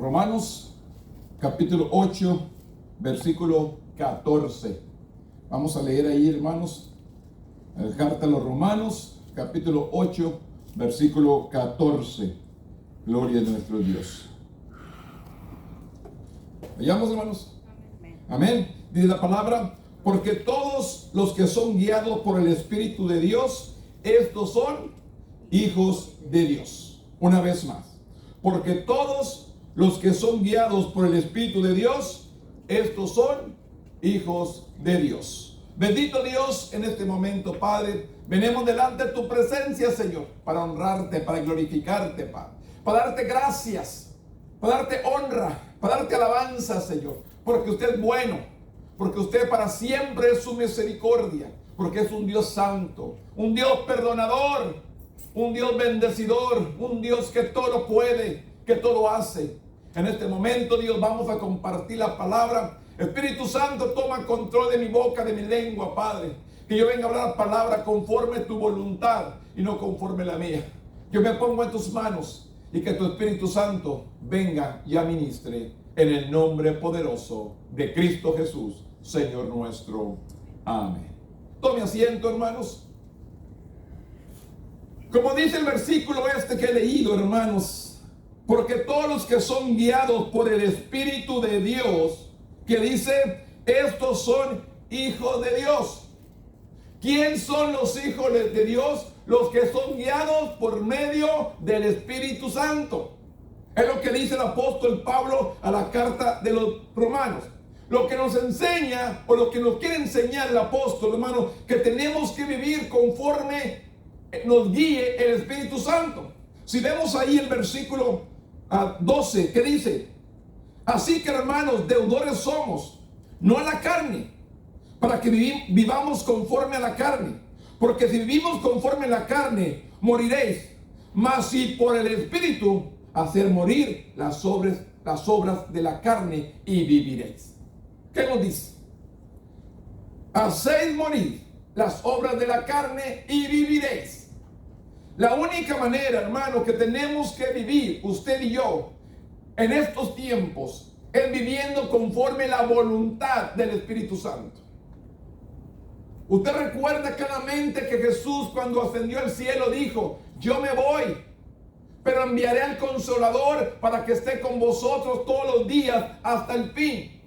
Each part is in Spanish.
Romanos capítulo 8, versículo 14. Vamos a leer ahí, hermanos, la carta a los Romanos, capítulo 8, versículo 14. Gloria a nuestro Dios. ¿Vayamos, hermanos? Amén. Dice la palabra: porque todos los que son guiados por el Espíritu de Dios, estos son hijos de Dios. Una vez más, porque todos los que son guiados por el Espíritu de Dios, estos son hijos de Dios. Bendito Dios, en este momento, Padre, venimos delante de tu presencia, Señor, para honrarte, para glorificarte, Padre, para darte gracias, para darte honra, para darte alabanza, Señor, porque usted es bueno, porque usted para siempre es su misericordia, porque es un Dios santo, un Dios perdonador, un Dios bendecidor, un Dios que todo puede, que todo hace. En este momento, Dios, vamos a compartir la palabra. Espíritu Santo, toma control de mi boca, de mi lengua, Padre. Que yo venga a hablar palabra conforme tu voluntad y no conforme la mía. Yo me pongo en tus manos y que tu Espíritu Santo venga y administre en el nombre poderoso de Cristo Jesús, Señor nuestro. Amén. Tome asiento, hermanos. Como dice el versículo que he leído, hermanos, porque todos los que son guiados por el Espíritu de Dios, que dice, estos son hijos de Dios. ¿Quién son los hijos de Dios? Los que son guiados por medio del Espíritu Santo. Es lo que dice el apóstol Pablo a la carta de los Romanos. Lo que nos enseña, o lo que nos quiere enseñar el apóstol, hermano, que tenemos que vivir conforme nos guíe el Espíritu Santo. Si vemos ahí el versículo 12, que dice: así que, hermanos, deudores somos, no a la carne, para que vivamos conforme a la carne. Porque si vivimos conforme a la carne, moriréis. Mas si por el Espíritu hacer morir las obras de la carne, y viviréis. ¿Qué nos dice? Hacéis morir las obras de la carne y viviréis. La única manera, hermano, que tenemos que vivir, usted y yo, en estos tiempos, es viviendo conforme la voluntad del Espíritu Santo. Usted recuerda claramente que Jesús, cuando ascendió al cielo, dijo: yo me voy, pero enviaré al Consolador para que esté con vosotros todos los días hasta el fin.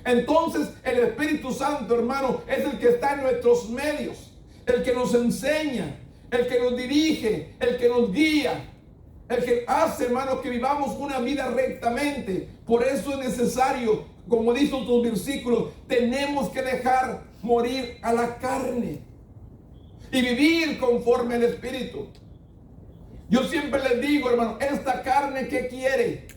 Entonces el Espíritu Santo, hermano, es el que está en nuestros medios, el que nos enseña, el que nos dirige, el que nos guía, el que hace, hermano, que vivamos una vida rectamente. Por eso es necesario, como dice otros versículos, tenemos que dejar morir a la carne y vivir conforme al Espíritu. Yo siempre les digo, hermano, esta carne, ¿qué quiere?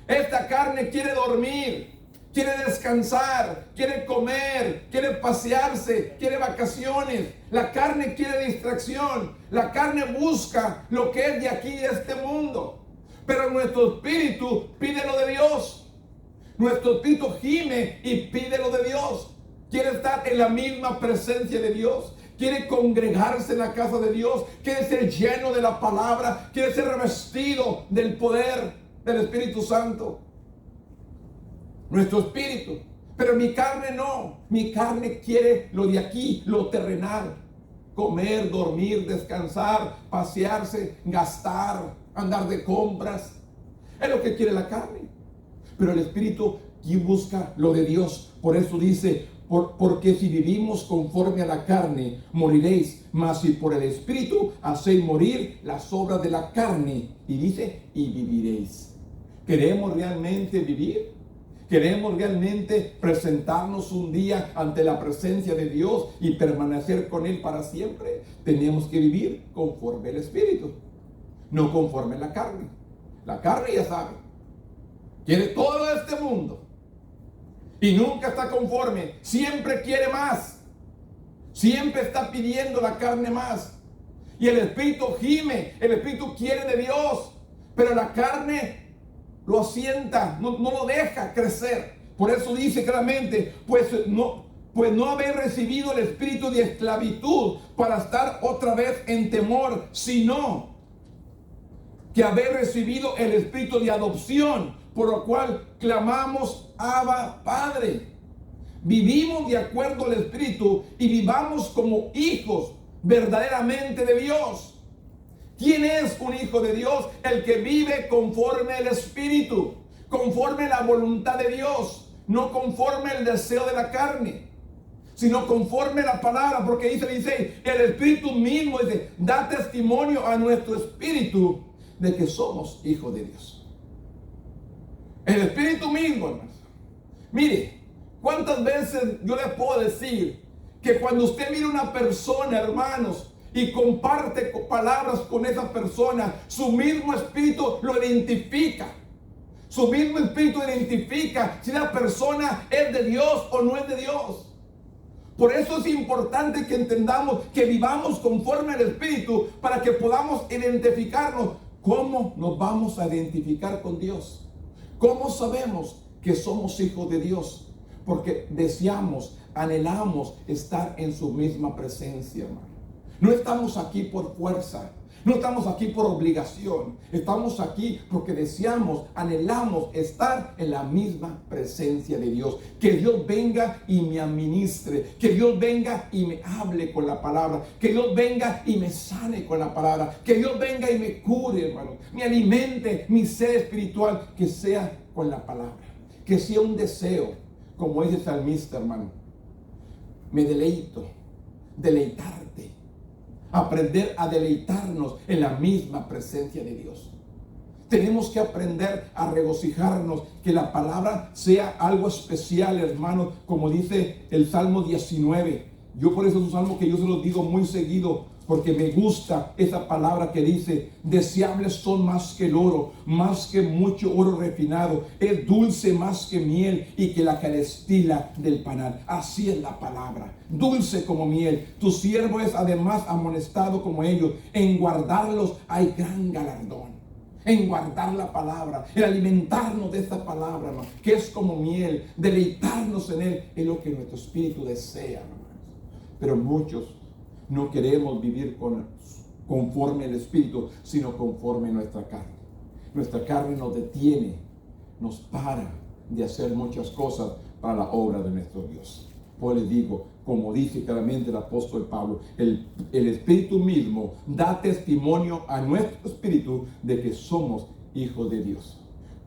Esta carne quiere dormir, quiere descansar, quiere comer, quiere pasearse, quiere vacaciones. La carne quiere distracción. La carne busca lo que es de aquí, de este mundo. Pero nuestro espíritu pide lo de Dios. Nuestro espíritu gime y pide lo de Dios. Quiere estar en la misma presencia de Dios. Quiere congregarse en la casa de Dios. Quiere ser lleno de la palabra. Quiere ser revestido del poder del Espíritu Santo. Nuestro espíritu. Pero mi carne no. Mi carne quiere lo de aquí, lo terrenal. Comer, dormir, descansar, pasearse, gastar, andar de compras. Es lo que quiere la carne. Pero el espíritu busca lo de Dios. Por eso dice: porque si vivimos conforme a la carne, moriréis. Mas si por el Espíritu hacéis morir las obras de la carne, y dice, y viviréis. ¿Queremos realmente vivir? ¿Queremos realmente presentarnos un día ante la presencia de Dios y permanecer con Él para siempre? Tenemos que vivir conforme al Espíritu, no conforme a la carne. La carne, ya sabe, quiere todo este mundo y nunca está conforme. Siempre quiere más. Siempre está pidiendo la carne más. Y el Espíritu gime. El Espíritu quiere de Dios. Pero la carne lo asienta, no lo deja crecer. Por eso dice claramente: pues no habéis recibido el espíritu de esclavitud para estar otra vez en temor, sino que habéis recibido el espíritu de adopción, por lo cual clamamos Abba Padre. Vivimos de acuerdo al Espíritu y vivamos como hijos verdaderamente de Dios. ¿Quién es un hijo de Dios? El que vive conforme al Espíritu, conforme a la voluntad de Dios, no conforme al deseo de la carne, sino conforme a la palabra, porque dice, el Espíritu mismo dice, da testimonio a nuestro espíritu de que somos hijos de Dios. El Espíritu mismo, hermanos. Mire, ¿cuántas veces yo les puedo decir que cuando usted mira una persona, hermanos, y comparte palabras con esa persona, su mismo espíritu lo identifica? Su mismo espíritu identifica si la persona es de Dios o no es de Dios. Por eso es importante que entendamos que vivamos conforme al Espíritu para que podamos identificarnos. ¿Cómo nos vamos a identificar con Dios? ¿Cómo sabemos que somos hijos de Dios? Porque deseamos, anhelamos estar en su misma presencia, hermano. No estamos aquí por fuerza. No estamos aquí por obligación. Estamos aquí porque deseamos, anhelamos estar en la misma presencia de Dios. Que Dios venga y me administre. Que Dios venga y me hable con la palabra. Que Dios venga y me sane con la palabra. Que Dios venga y me cure, hermano. Me alimente mi ser espiritual. Que sea con la palabra. Que sea un deseo, como dice el salmista, hermano. Me deleito, deleitarte. Aprender a deleitarnos en la misma presencia de Dios. Tenemos que aprender a regocijarnos, que la palabra sea algo especial, hermanos, como dice el Salmo 19. Yo por eso es un salmo que yo se los digo muy seguido, porque me gusta esa palabra que dice, deseables son más que el oro, más que mucho oro refinado, es dulce más que miel y que la que destila del panal. Así es la palabra, dulce como miel. Tu siervo es además amonestado como ellos. En guardarlos hay gran galardón. En guardar la palabra, en alimentarnos de esta palabra, hermano, que es como miel, deleitarnos en él, es lo que nuestro espíritu desea, hermanos. Pero muchos no queremos vivir conforme al Espíritu, sino conforme a nuestra carne. Nuestra carne nos detiene, nos para de hacer muchas cosas para la obra de nuestro Dios. Pues les digo, como dice claramente el apóstol Pablo, el Espíritu mismo da testimonio a nuestro espíritu de que somos hijos de Dios.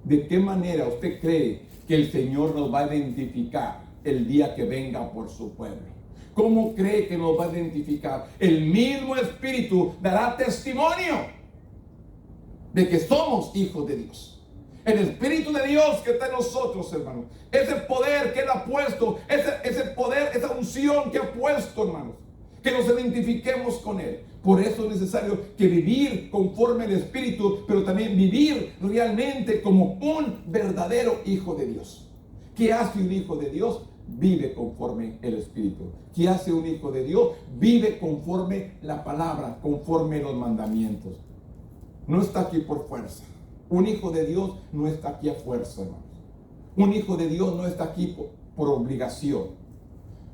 ¿De qué manera usted cree que el Señor nos va a identificar el día que venga por su pueblo? ¿Cómo cree que nos va a identificar? El mismo Espíritu dará testimonio de que somos hijos de Dios. El Espíritu de Dios que está en nosotros, hermanos. Ese poder que Él ha puesto, ese poder, esa unción que ha puesto, hermanos. Que nos identifiquemos con Él. Por eso es necesario que vivir conforme al Espíritu, pero también vivir realmente como un verdadero hijo de Dios. ¿Qué hace un hijo de Dios? Vive conforme el Espíritu. ¿Qué hace un hijo de Dios? Vive conforme la palabra, conforme los mandamientos. No está aquí por fuerza. Un hijo de Dios no está aquí a fuerza, hermanos. Un hijo de Dios no está aquí por obligación.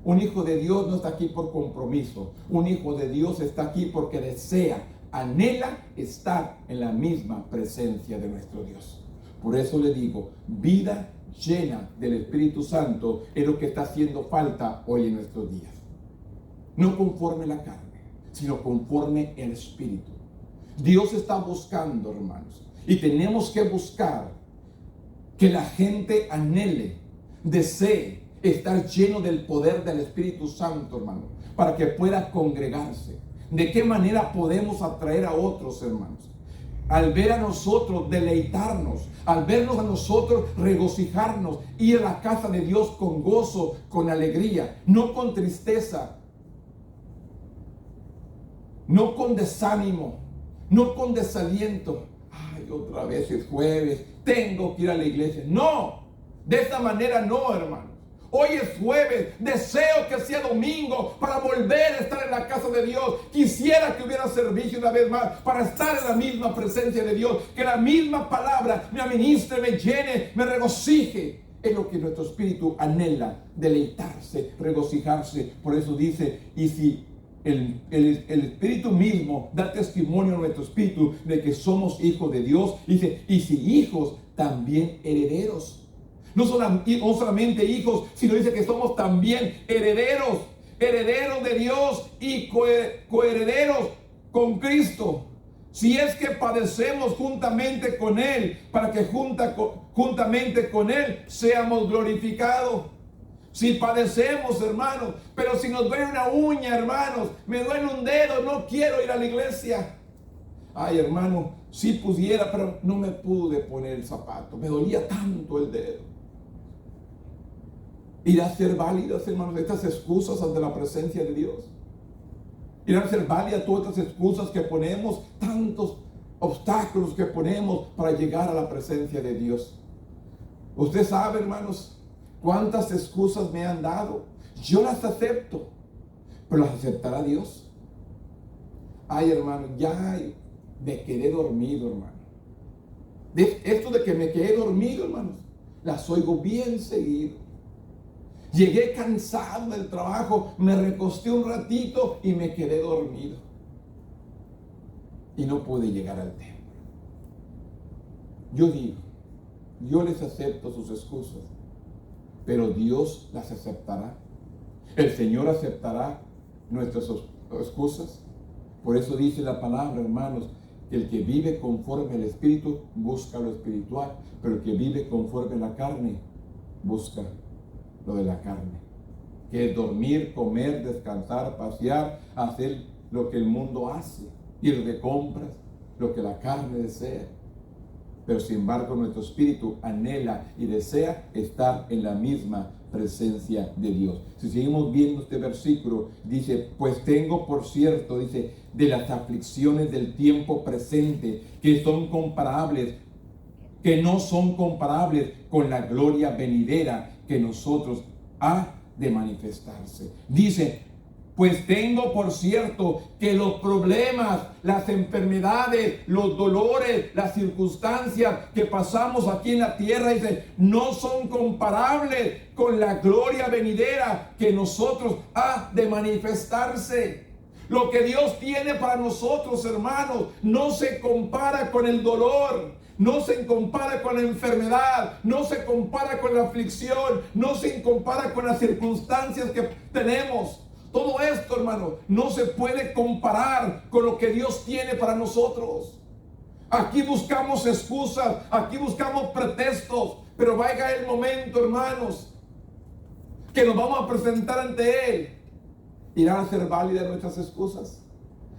Un hijo de Dios no está aquí por compromiso. Un hijo de Dios está aquí porque desea, anhela estar en la misma presencia de nuestro Dios. Por eso le digo, vida llena del Espíritu Santo es lo que está haciendo falta hoy en nuestros días. No conforme la carne, sino conforme el Espíritu. Dios está buscando, hermanos, y tenemos que buscar que la gente anhele, desee estar lleno del poder del Espíritu Santo, hermano, para que pueda congregarse. ¿De qué manera podemos atraer a otros, hermanos? Al ver a nosotros deleitarnos, al vernos a nosotros regocijarnos, ir a la casa de Dios con gozo, con alegría, no con tristeza, no con desánimo, no con desaliento. Ay, otra vez es jueves, tengo que ir a la iglesia. No, de esta manera no, hermanos. Hoy es jueves, deseo que sea domingo para volver a estar en la casa de Dios. Quisiera que hubiera servicio una vez más para estar en la misma presencia de Dios. Que la misma palabra me administre, me llene, me regocije. Es lo que nuestro espíritu anhela, deleitarse, regocijarse. Por eso dice, y si el Espíritu mismo da testimonio a nuestro espíritu de que somos hijos de Dios, dice, y si hijos, también herederos. No solamente hijos, sino dice que somos también herederos, herederos de Dios y coherederos con Cristo. Si es que padecemos juntamente con Él, para que juntamente con Él seamos glorificados. Si padecemos, hermanos, pero si nos duele una uña, hermanos, me duele un dedo, no quiero ir a la iglesia. Ay, hermano, si pudiera, pero no me pude poner el zapato, me dolía tanto el dedo. ¿Irá a ser válidas, hermanos, estas excusas ante la presencia de Dios? ¿Irán a ser válidas todas estas excusas que ponemos, tantos obstáculos que ponemos para llegar a la presencia de Dios? Usted sabe, hermanos, cuántas excusas me han dado. Yo las acepto, pero las aceptará Dios. Ay, hermano, ya me quedé dormido, hermano. Esto de que me quedé dormido, hermanos, las oigo bien seguido. Llegué cansado del trabajo, me recosté un ratito y me quedé dormido. Y no pude llegar al templo. Yo digo, yo les acepto sus excusas, pero Dios las aceptará. El Señor aceptará nuestras excusas. Por eso dice la palabra, hermanos, que el que vive conforme al Espíritu busca lo espiritual, pero el que vive conforme a la carne busca lo de la carne, que es dormir, comer, descansar, pasear, hacer lo que el mundo hace, ir de compras, lo que la carne desea. Pero sin embargo nuestro espíritu anhela y desea estar en la misma presencia de Dios. Si seguimos viendo este versículo, dice, pues tengo por cierto, dice, de las aflicciones del tiempo presente, que no son comparables con la gloria venidera que nosotros ha de manifestarse. Dice, pues tengo por cierto que los problemas, las enfermedades, los dolores, las circunstancias que pasamos aquí en la tierra, dice, no son comparables con la gloria venidera que nosotros ha de manifestarse. Lo que Dios tiene para nosotros, hermanos, no se compara con el dolor. No se compara con la enfermedad, no se compara con la aflicción, no se compara con las circunstancias que tenemos. Todo esto, hermano, no se puede comparar con lo que Dios tiene para nosotros. Aquí buscamos excusas, aquí buscamos pretextos, pero va a llegar el momento, hermanos, que nos vamos a presentar ante Él. ¿Irán a ser válidas nuestras excusas?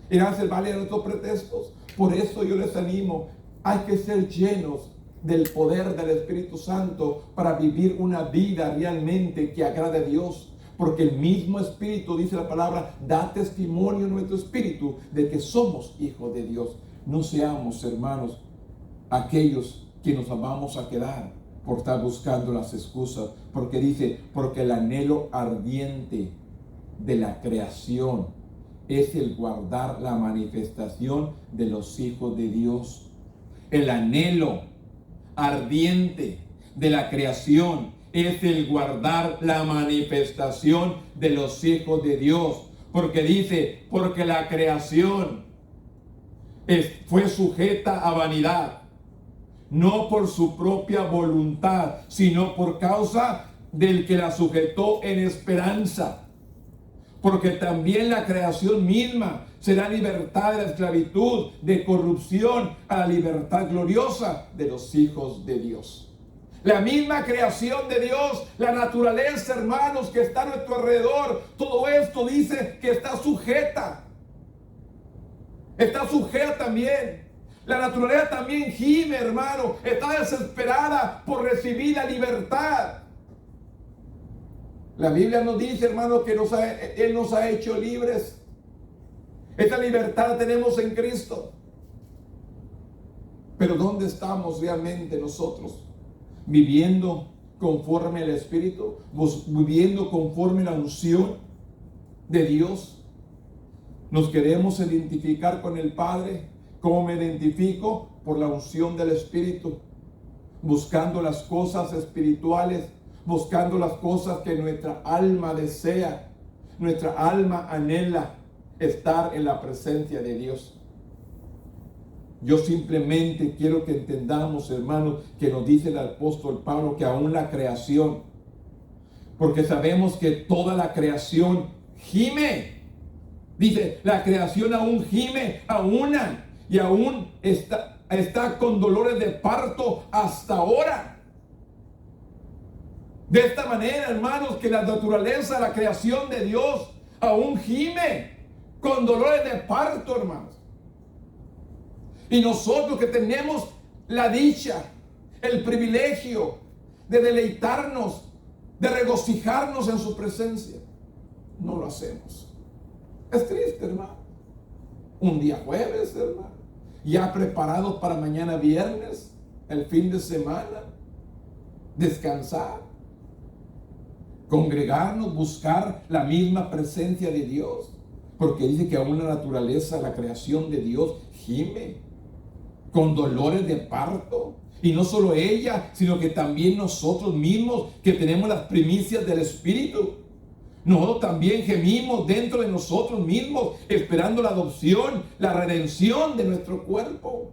¿Irán a ser válidas nuestros pretextos? Por eso yo les animo. Hay que ser llenos del poder del Espíritu Santo para vivir una vida realmente que agrade a Dios. Porque el mismo Espíritu, dice la palabra, da testimonio en nuestro espíritu de que somos hijos de Dios. No seamos, hermanos, aquellos que nos vamos a quedar por estar buscando las excusas. Porque dice, porque el anhelo ardiente de la creación es el guardar la manifestación de los hijos de Dios. El anhelo ardiente de la creación es el guardar la manifestación de los hijos de Dios. Porque dice, porque la creación fue sujeta a vanidad, no por su propia voluntad, sino por causa del que la sujetó en esperanza. Porque también la creación misma será libertad de la esclavitud, de corrupción, a la libertad gloriosa de los hijos de Dios. La misma creación de Dios, la naturaleza, hermanos, que está a nuestro alrededor, todo esto dice que está sujeta. Está sujeta también. La naturaleza también gime, hermano, está desesperada por recibir la libertad. La Biblia nos dice, hermano, que Él nos ha hecho libres. Esta libertad la tenemos en Cristo. Pero ¿dónde estamos realmente nosotros? Viviendo conforme al Espíritu, viviendo conforme a la unción de Dios. Nos queremos identificar con el Padre. ¿Cómo me identifico? Por la unción del Espíritu, buscando las cosas espirituales, buscando las cosas que nuestra alma desea, nuestra alma anhela estar en la presencia de Dios. Yo simplemente quiero que entendamos, hermanos, que nos dice el apóstol Pablo que aún la creación, porque sabemos que toda la creación gime. Dice, la creación aún gime, y aún está con dolores de parto hasta ahora. De esta manera, hermanos, que la naturaleza, la creación de Dios aún gime con dolores de parto, hermanos. Y nosotros que tenemos la dicha, el privilegio de deleitarnos, de regocijarnos en su presencia, no lo hacemos. Es triste, hermano. Un día jueves, hermano, ya preparados para mañana viernes, el fin de semana, descansar, congregarnos, buscar la misma presencia de Dios, porque dice que aún la naturaleza, la creación de Dios gime con dolores de parto. Y no solo ella, sino que también nosotros mismos que tenemos las primicias del Espíritu. Nosotros también gemimos dentro de nosotros mismos, esperando la adopción, la redención de nuestro cuerpo.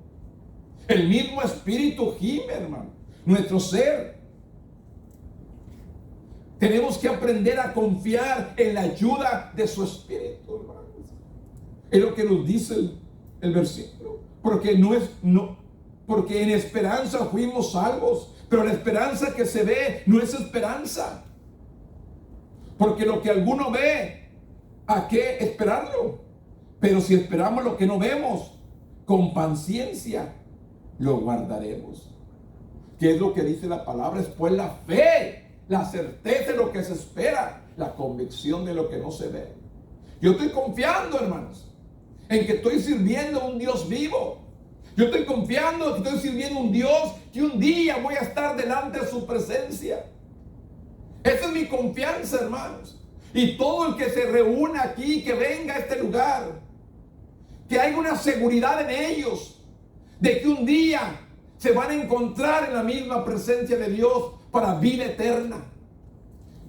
El mismo Espíritu gime, hermano, nuestro ser. Tenemos que aprender a confiar en la ayuda de su Espíritu, hermanos. Es lo que nos dice el versículo. Porque porque en esperanza fuimos salvos, pero la esperanza que se ve no es esperanza. Porque lo que alguno ve, ¿a qué esperarlo? Pero si esperamos lo que no vemos, con paciencia lo guardaremos. ¿Qué es lo que dice la palabra? Es pues la fe, la certeza de lo que se espera, la convicción de lo que no se ve. Yo estoy confiando, hermanos, en que estoy sirviendo a un Dios vivo. Yo estoy confiando en que estoy sirviendo a un Dios que un día voy a estar delante de su presencia. Esa es mi confianza, hermanos. Y todo el que se reúna aquí, que venga a este lugar, que haya una seguridad en ellos de que un día se van a encontrar en la misma presencia de Dios para vida eterna.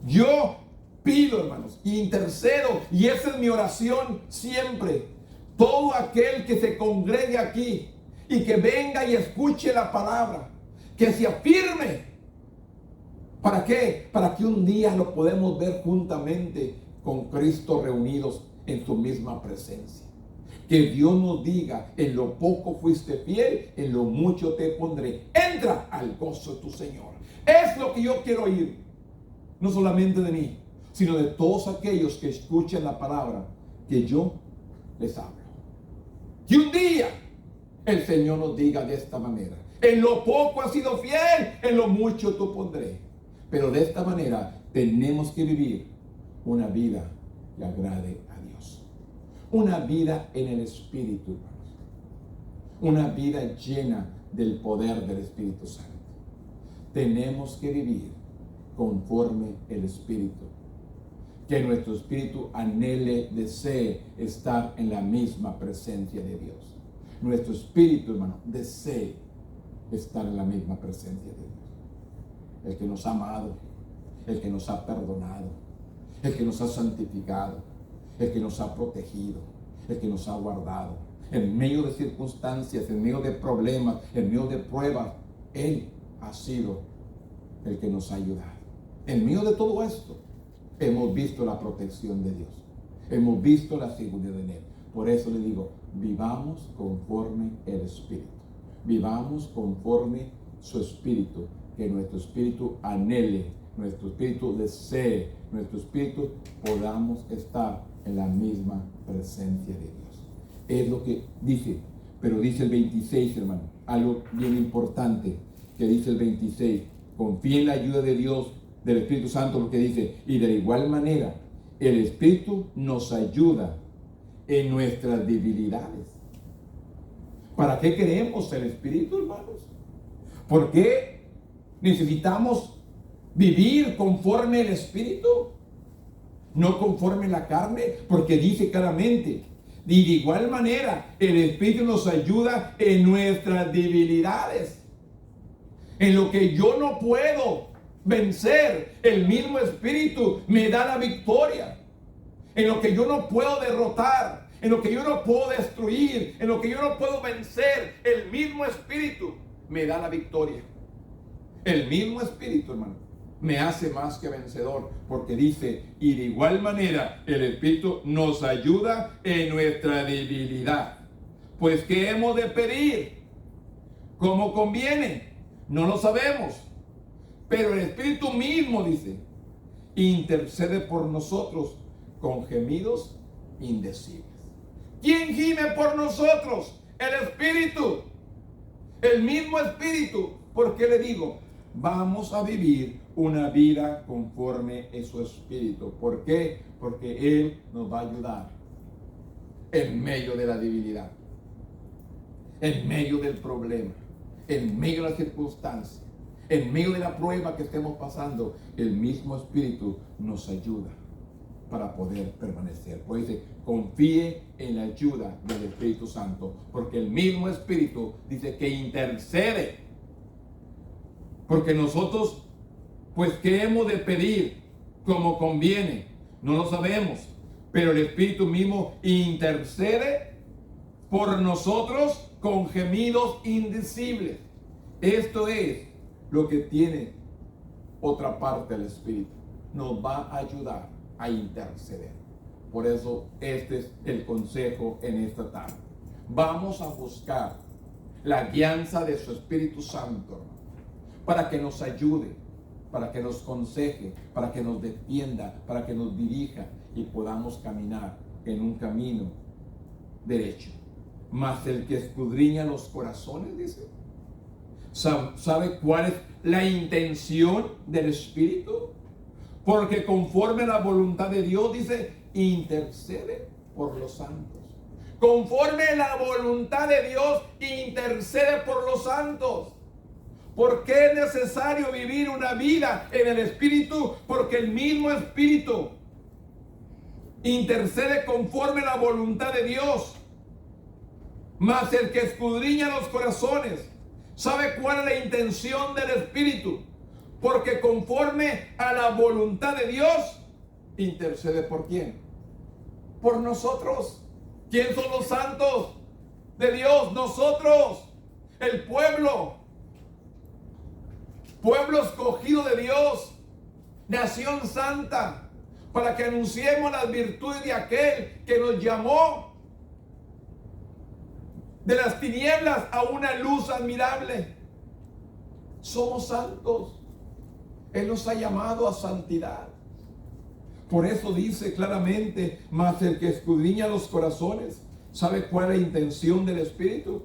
Yo pido, hermanos, y intercedo, y esa es mi oración siempre. Todo aquel que se congregue aquí y que venga y escuche la palabra, que se afirme. ¿Para qué? Para que un día lo podamos ver juntamente con Cristo reunidos en su misma presencia. Que Dios nos diga, en lo poco fuiste fiel, en lo mucho te pondré. Entra al gozo de tu Señor. Es lo que yo quiero oír. No solamente de mí, sino de todos aquellos que escuchen la palabra que yo les hablo. Que un día el Señor nos diga de esta manera: en lo poco has sido fiel, en lo mucho te pondré. Pero de esta manera tenemos que vivir una vida que agrade a Dios. Una vida en el Espíritu, hermanos. Una vida llena del poder del Espíritu Santo. Tenemos que vivir conforme el Espíritu. Que nuestro espíritu anhele, desee estar en la misma presencia de Dios. Nuestro espíritu, hermano, desee estar en la misma presencia de Dios. El que nos ha amado, el que nos ha perdonado, el que nos ha santificado, el que nos ha protegido, el que nos ha guardado. En medio de circunstancias, en medio de problemas, en medio de pruebas, Él ha sido el que nos ha ayudado. En medio de todo esto, hemos visto la protección de Dios. Hemos visto la seguridad en Él. Por eso le digo, vivamos conforme el Espíritu. Vivamos conforme su Espíritu. Que nuestro espíritu anhele, nuestro espíritu desee, nuestro espíritu podamos estar en la misma presencia de Dios. Es lo que dice, pero dice el 26, hermano, algo bien importante que dice el 26. Confía en la ayuda de Dios, del Espíritu Santo, porque dice, y de igual manera, el Espíritu nos ayuda en nuestras debilidades. ¿Para qué queremos el Espíritu, hermanos? ¿Por qué necesitamos vivir conforme el Espíritu? No conforme la carne, porque dice claramente, y de igual manera, el Espíritu nos ayuda en nuestras debilidades. En lo que yo no puedo vencer, el mismo Espíritu me da la victoria. En lo que yo no puedo derrotar, en lo que yo no puedo destruir, en lo que yo no puedo vencer, el mismo Espíritu me da la victoria. El mismo Espíritu, hermano, me hace más que vencedor, porque dice, y de igual manera el Espíritu nos ayuda en nuestra debilidad. Pues, ¿qué hemos de pedir? ¿Cómo conviene? No lo sabemos. Pero el Espíritu mismo, dice, intercede por nosotros con gemidos indecibles. ¿Quién gime por nosotros? El Espíritu. El mismo Espíritu. ¿Por qué le digo? Vamos a vivir una vida conforme a su Espíritu. ¿Por qué? Porque Él nos va a ayudar en medio de la debilidad, en medio del problema, en medio de la circunstancia, en medio de la prueba que estemos pasando. El mismo Espíritu nos ayuda para poder permanecer. Pues dice, confíe en la ayuda del Espíritu Santo, porque el mismo Espíritu dice que intercede. Porque nosotros, pues, ¿qué hemos de pedir como conviene? No lo sabemos, pero el Espíritu mismo intercede por nosotros con gemidos indecibles. Esto es lo que tiene otra parte del Espíritu. Nos va a ayudar a interceder. Por eso este es el consejo en esta tarde. Vamos a buscar la guianza de su Espíritu Santo, hermano, para que nos ayude, para que nos conseje, para que nos defienda, para que nos dirija y podamos caminar en un camino derecho. Mas el que escudriña los corazones, dice, ¿sabe cuál es la intención del Espíritu? Porque conforme a la voluntad de Dios, dice, intercede por los santos. Conforme a la voluntad de Dios, intercede por los santos. ¿Por qué es necesario vivir una vida en el Espíritu? Porque el mismo Espíritu intercede conforme a la voluntad de Dios. Mas el que escudriña los corazones, ¿sabe cuál es la intención del Espíritu? Porque conforme a la voluntad de Dios, intercede ¿por quién? Por nosotros. ¿Quién son los santos de Dios? Nosotros, el pueblo escogido de Dios, nación santa, para que anunciemos las virtudes de aquel que nos llamó de las tinieblas a una luz admirable. Somos santos. Él nos ha llamado a santidad. Por eso dice claramente, mas el que escudriña los corazones, ¿sabe cuál es la intención del Espíritu?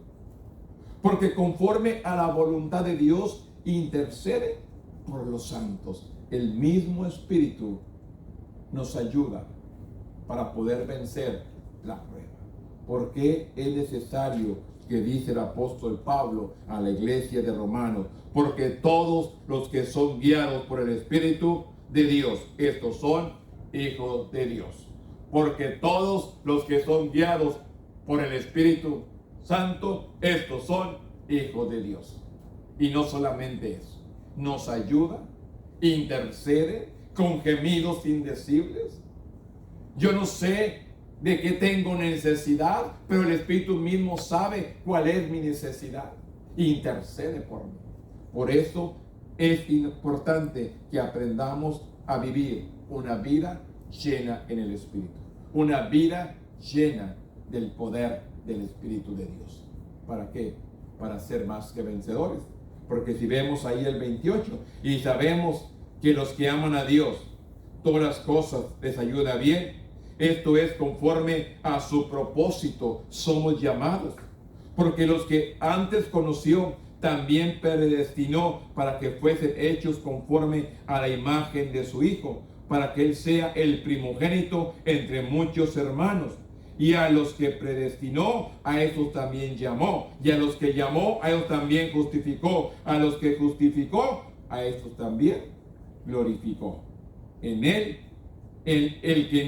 Porque conforme a la voluntad de Dios, intercede por los santos. El mismo Espíritu nos ayuda para poder vencer la prueba. Porque es necesario, que dice el apóstol Pablo a la iglesia de Romanos, porque todos los que son guiados por el Espíritu de Dios, estos son hijos de Dios. Porque todos los que son guiados por el Espíritu Santo, estos son hijos de Dios. Y no solamente eso, nos ayuda, intercede con gemidos indecibles. Yo no sé de qué tengo necesidad, pero el Espíritu mismo sabe cuál es mi necesidad. Intercede por mí. Por eso es importante que aprendamos a vivir una vida llena en el Espíritu. Una vida llena del poder del Espíritu de Dios. ¿Para qué? Para ser más que vencedores. Porque si vemos ahí el 28 y sabemos que los que aman a Dios, todas las cosas les ayuda bien. Esto es conforme a su propósito somos llamados. Porque los que antes conoció, también predestinó para que fuesen hechos conforme a la imagen de su Hijo, para que Él sea el primogénito entre muchos hermanos. Y a los que predestinó, a esos también llamó. Y a los que llamó, a esos también justificó. A los que justificó, a esos también glorificó. En Él, el que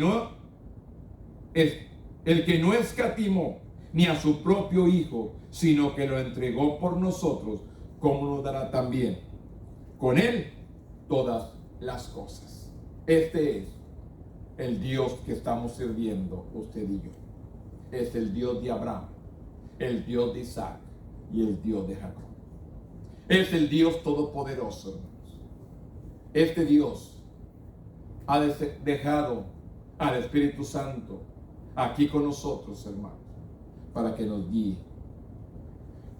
no escatimó ni a su propio Hijo, sino que lo entregó por nosotros, ¿cómo nos dará también con Él todas las cosas? Este es el Dios que estamos sirviendo usted y yo. es el Dios de Abraham, el Dios de Isaac y el Dios de Jacob. Es el Dios todopoderoso, hermanos. Este Dios ha dejado al Espíritu Santo aquí con nosotros, hermanos, para que nos guíe,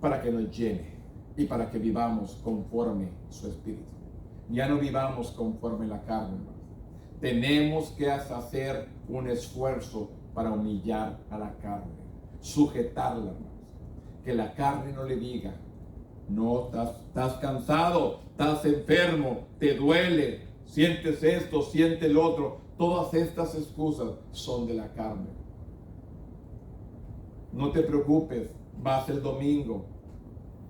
para que nos llene y para que vivamos conforme su Espíritu. Ya no vivamos conforme la carne, hermanos. Tenemos que hacer un esfuerzo para humillar a la carne, sujetarla, hermanos. Que la carne no le diga: no, estás cansado, estás enfermo, te duele, sientes esto, sientes el otro. Todas estas excusas son de la carne. No te preocupes, vas el domingo.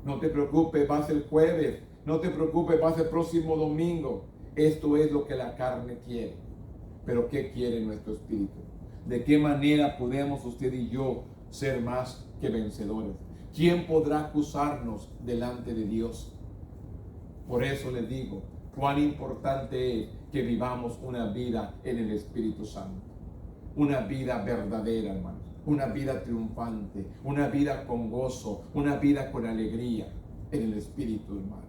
No te preocupes, vas el jueves. No te preocupes, vas el próximo domingo. Esto es lo que la carne quiere. Pero ¿qué quiere nuestro espíritu? ¿De qué manera podemos usted y yo ser más que vencedores? ¿Quién podrá acusarnos delante de Dios? Por eso les digo, cuán importante es que vivamos una vida en el Espíritu Santo. Una vida verdadera, hermanos. Una vida triunfante. Una vida con gozo. Una vida con alegría en el Espíritu, hermano.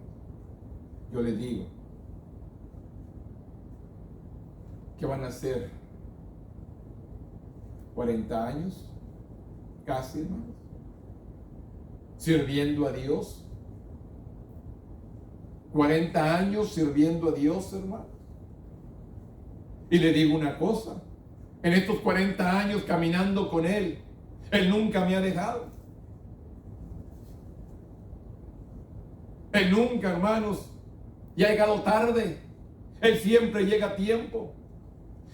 Yo les digo, ¿qué van a hacer? 40 años, casi, hermanos, sirviendo a Dios. 40 años sirviendo a Dios, hermano. Y le digo una cosa, en estos 40 años caminando con Él, Él nunca me ha dejado. Él nunca, hermanos, y ha llegado tarde. Él siempre llega a tiempo.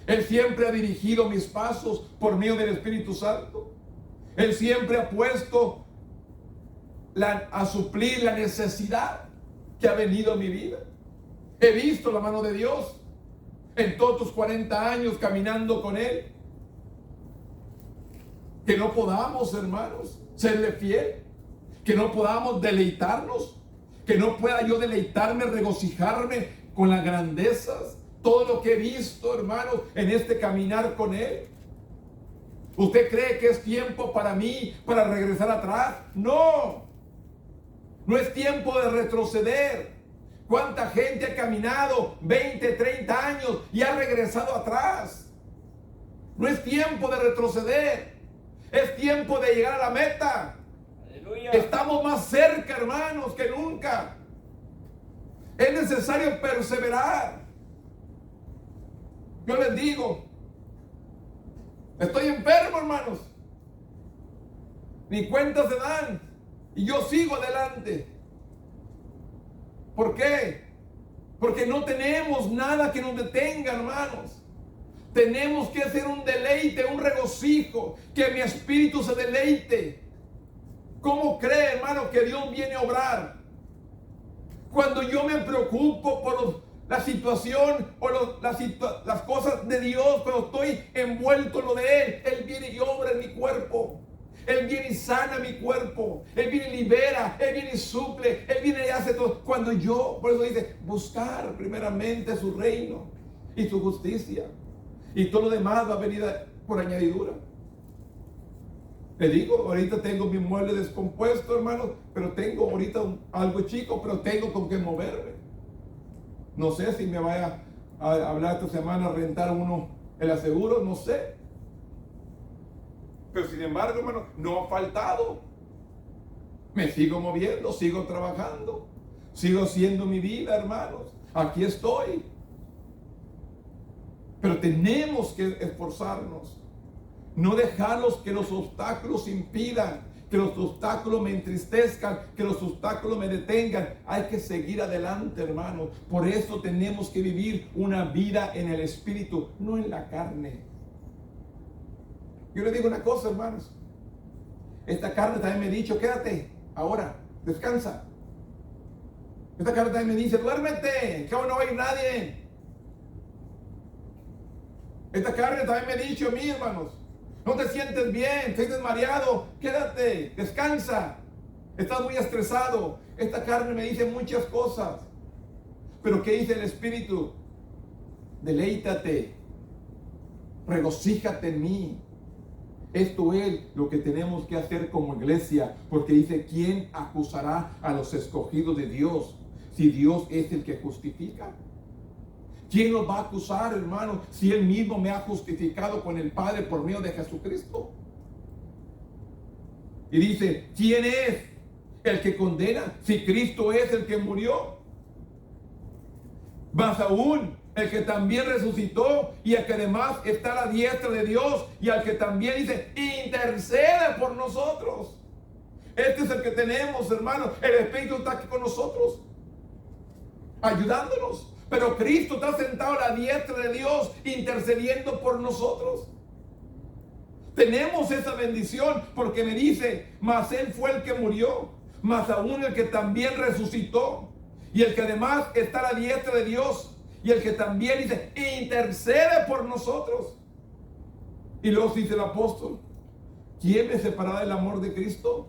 Él siempre ha dirigido mis pasos por medio del Espíritu Santo. Él siempre ha puesto a suplir la necesidad que ha venido a mi vida. He visto la mano de Dios en todos tus 40 años caminando con Él. Que no podamos, hermanos, serle fiel. Que no podamos deleitarnos. Que no pueda yo deleitarme, regocijarme con las grandezas, todo lo que he visto, hermanos, en este caminar con Él. ¿Usted cree que es tiempo para mí, para regresar atrás? No, no es tiempo de retroceder. ¿Cuánta gente ha caminado 20, 30 años y ha regresado atrás? No es tiempo de retroceder, es tiempo de llegar a la meta. Estamos más cerca, hermanos, que nunca. Es necesario perseverar. Yo les digo, estoy enfermo, hermanos. Ni cuentas se dan. Y yo sigo adelante. ¿Por qué? Porque no tenemos nada que nos detenga, hermanos. Tenemos que hacer un deleite, un regocijo, que mi espíritu se deleite. ¿Cómo cree, hermano, que Dios viene a obrar? Cuando yo me preocupo por la situación o las cosas de Dios, cuando estoy envuelto en lo de Él viene y obra en mi cuerpo. Él viene y sana mi cuerpo. Él viene y libera. Él viene y suple. Él viene y hace todo. Cuando yo, por eso dice, buscar primeramente su reino y su justicia. Y todo lo demás va a venir por añadidura. Le digo, ahorita tengo mi mueble descompuesto, hermano, pero tengo ahorita algo chico, pero tengo con qué moverme. No sé si me vaya a hablar esta semana, rentar uno el aseguro, no sé. Pero sin embargo, hermano, no ha faltado. Me sigo moviendo, sigo trabajando, sigo haciendo mi vida, hermanos. Aquí estoy. Pero tenemos que esforzarnos. No dejarlos que los obstáculos impidan, que los obstáculos me entristezcan, que los obstáculos me detengan. Hay que seguir adelante, hermanos. Por eso tenemos que vivir una vida en el Espíritu, no en la carne. Yo le digo una cosa, hermanos. Esta carne también me ha dicho, quédate, ahora, descansa. Esta carne también me dice, duérmete, que ahora no va a ir nadie. Esta carne también me ha dicho a mí, hermanos, no te sientes bien, te sientes mareado, quédate, descansa, estás muy estresado. Esta carne me dice muchas cosas. Pero ¿qué dice el Espíritu? Deleítate, regocíjate en mí. Esto es lo que tenemos que hacer como iglesia, porque dice, ¿quién acusará a los escogidos de Dios si Dios es el que justifica? ¿Quién los va a acusar, hermano, si Él mismo me ha justificado con el Padre por medio de Jesucristo? Y dice, ¿quién es el que condena si Cristo es el que murió? Más aún, el que también resucitó y el que además está a la diestra de Dios y al que también dice, intercede por nosotros. Este es el que tenemos, hermano. El Espíritu está aquí con nosotros, ayudándonos. Pero Cristo está sentado a la diestra de Dios, intercediendo por nosotros. Tenemos esa bendición porque me dice, mas Él fue el que murió, más aún el que también resucitó y el que además está a la diestra de Dios y el que también dice, intercede por nosotros. Y luego dice el apóstol, ¿quién me separará del amor de Cristo?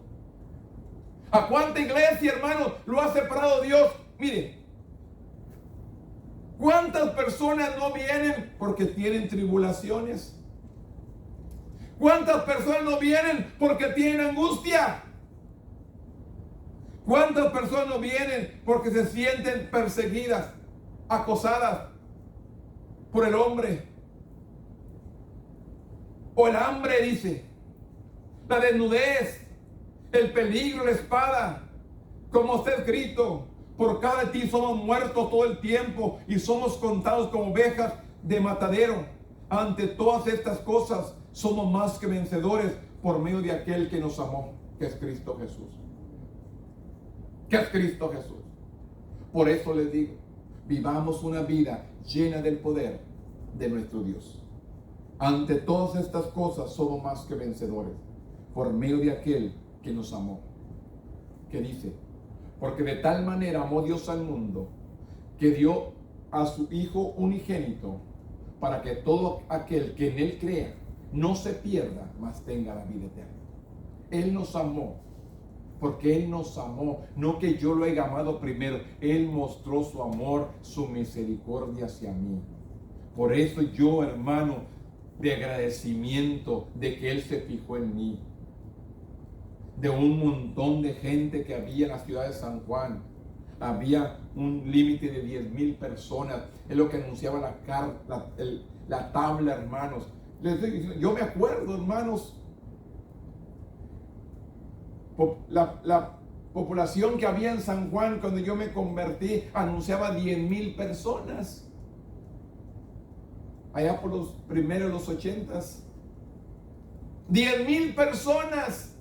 ¿A cuánta iglesia, hermano, lo ha separado Dios? Mire, ¿cuántas personas no vienen porque tienen tribulaciones? ¿Cuántas personas no vienen porque tienen angustia? ¿Cuántas personas no vienen porque se sienten perseguidas, acosadas por el hombre? O el hambre, dice, la desnudez, el peligro, la espada, como está escrito, por cada de ti somos muertos todo el tiempo y somos contados como ovejas de matadero. Ante todas estas cosas somos más que vencedores por medio de aquel que nos amó, que es Cristo Jesús. Que es Cristo Jesús. Por eso les digo, vivamos una vida llena del poder de nuestro Dios. Ante todas estas cosas somos más que vencedores por medio de aquel que nos amó. Que dice, porque de tal manera amó Dios al mundo que dio a su Hijo unigénito para que todo aquel que en Él crea no se pierda, mas tenga la vida eterna. Él nos amó porque Él nos amó, no que yo lo haya amado primero. Él mostró su amor, su misericordia hacia mí. Por eso yo, hermano, de agradecimiento de que Él se fijó en mí. De un montón de gente que había en la ciudad de San Juan, había un límite de 10,000 personas. Es lo que anunciaba la tabla, hermanos. Yo me acuerdo, hermanos, la población que había en San Juan cuando yo me convertí anunciaba 10,000 personas. Allá por los primeros, los 80s. 10,000 personas.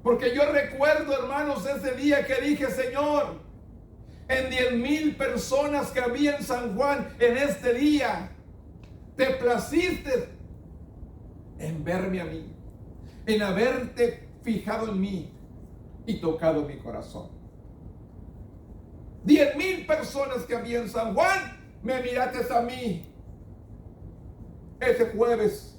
Porque yo recuerdo, hermanos, ese día que dije, Señor, en 10,000 personas que había en San Juan en este día, te placiste en verme a mí, en haberte fijado en mí y tocado mi corazón. 10,000 personas que había en San Juan, me miraste a mí. Ese jueves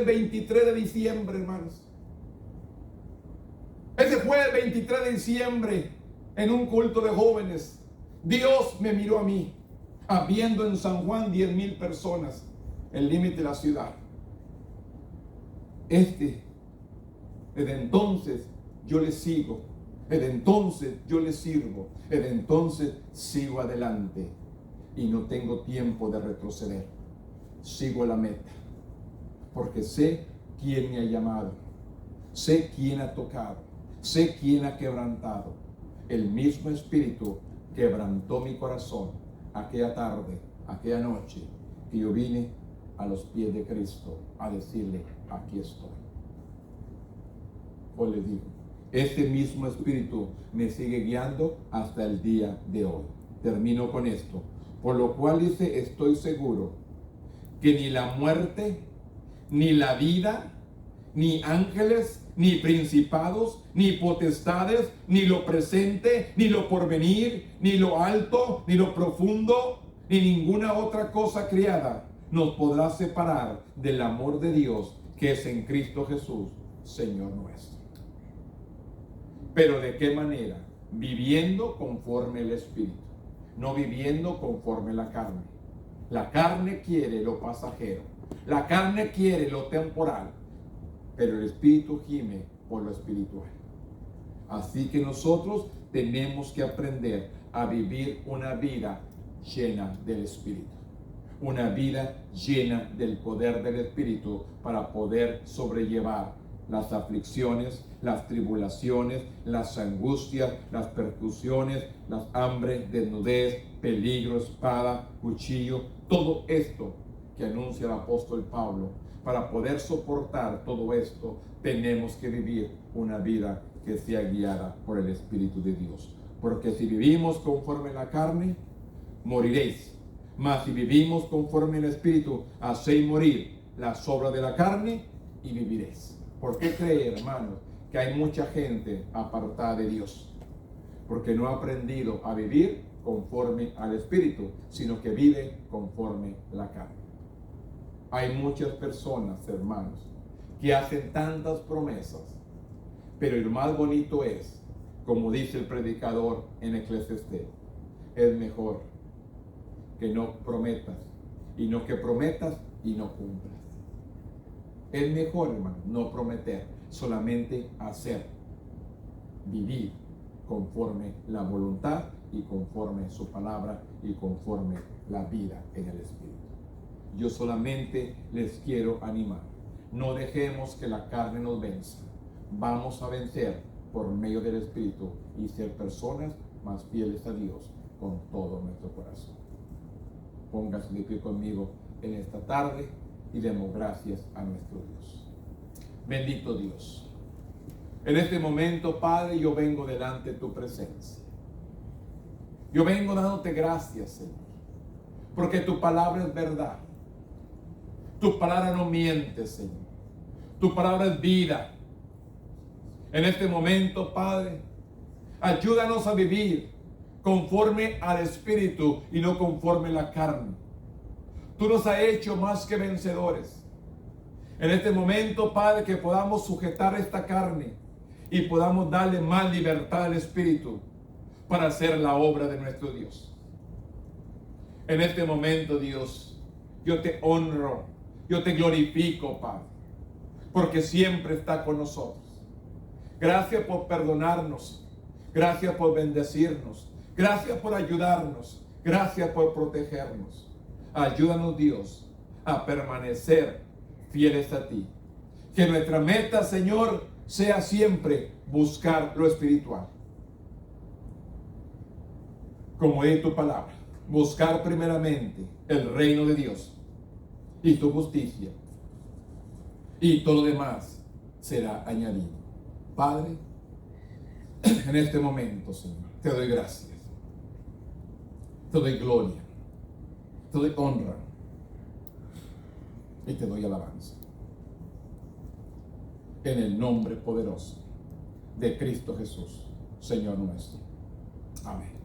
23 de diciembre, hermanos. Ese jueves 23 de diciembre, en un culto de jóvenes, Dios me miró a mí, habiendo en San Juan 10,000 personas, el límite de la ciudad. Desde entonces yo le sigo, desde entonces yo le sirvo, desde entonces sigo adelante y no tengo tiempo de retroceder. Sigo la meta, porque sé quién me ha llamado, sé quién ha tocado, sé quién ha quebrantado. El mismo Espíritu quebrantó mi corazón aquella tarde, aquella noche, que yo vine a los pies de Cristo a decirle, aquí estoy. Pues le digo, este mismo Espíritu me sigue guiando hasta el día de hoy. Termino con esto. Por lo cual dice, estoy seguro que ni la muerte, ni la vida, ni ángeles, ni principados, ni potestades, ni lo presente, ni lo porvenir, ni lo alto, ni lo profundo, ni ninguna otra cosa creada nos podrá separar del amor de Dios que es en Cristo Jesús, Señor nuestro. Pero ¿de qué manera? Viviendo conforme el Espíritu, no viviendo conforme la carne. La carne quiere lo pasajero. La carne quiere lo temporal. Pero el espíritu gime por lo espiritual. Así que nosotros tenemos que aprender a vivir una vida llena del espíritu. Una vida llena del poder del espíritu para poder sobrellevar las aflicciones, las tribulaciones, las angustias, las persecuciones, las hambre, desnudez, peligro, espada, cuchillo, todo esto que anuncia el apóstol Pablo. Para poder soportar todo esto, tenemos que vivir una vida que sea guiada por el Espíritu de Dios. Porque si vivimos conforme a la carne, moriréis. Mas si vivimos conforme al Espíritu, hacéis morir las obras de la carne y viviréis. ¿Por qué cree, hermanos, que hay mucha gente apartada de Dios? Porque no ha aprendido a vivir conforme al Espíritu, sino que vive conforme a la carne. Hay muchas personas, hermanos, que hacen tantas promesas, pero lo más bonito es, como dice el predicador en Eclesiastés, es mejor que no prometas, y no que prometas y no cumplas. Es mejor, hermano, no prometer, solamente hacer, vivir conforme la voluntad y conforme su palabra y conforme la vida en el Espíritu. Yo solamente les quiero animar. No dejemos que la carne nos venza. Vamos a vencer por medio del Espíritu y ser personas más fieles a Dios con todo nuestro corazón. Póngase de pie conmigo en esta tarde y demos gracias a nuestro Dios. Bendito Dios. En este momento, Padre, yo vengo delante de tu presencia. Yo vengo dándote gracias, Señor, porque tu palabra es verdad. Tu palabra no miente, Señor. Tu palabra es vida. En este momento, Padre, ayúdanos a vivir conforme al Espíritu y no conforme a la carne. Tú nos has hecho más que vencedores. En este momento, Padre, que podamos sujetar esta carne y podamos darle más libertad al Espíritu para hacer la obra de nuestro Dios. En este momento, Dios, yo te honro, yo te glorifico, Padre, porque siempre está con nosotros. Gracias por perdonarnos, gracias por bendecirnos, gracias por ayudarnos, gracias por protegernos. Ayúdanos, Dios, a permanecer fieles a ti. Que nuestra meta, Señor, sea siempre buscar lo espiritual. Como es tu palabra, buscar primeramente el reino de Dios y tu justicia, y todo lo demás será añadido. Padre, en este momento, Señor, te doy gracias, te doy gloria, te doy honra y te doy alabanza. En el nombre poderoso de Cristo Jesús, Señor nuestro. Amén.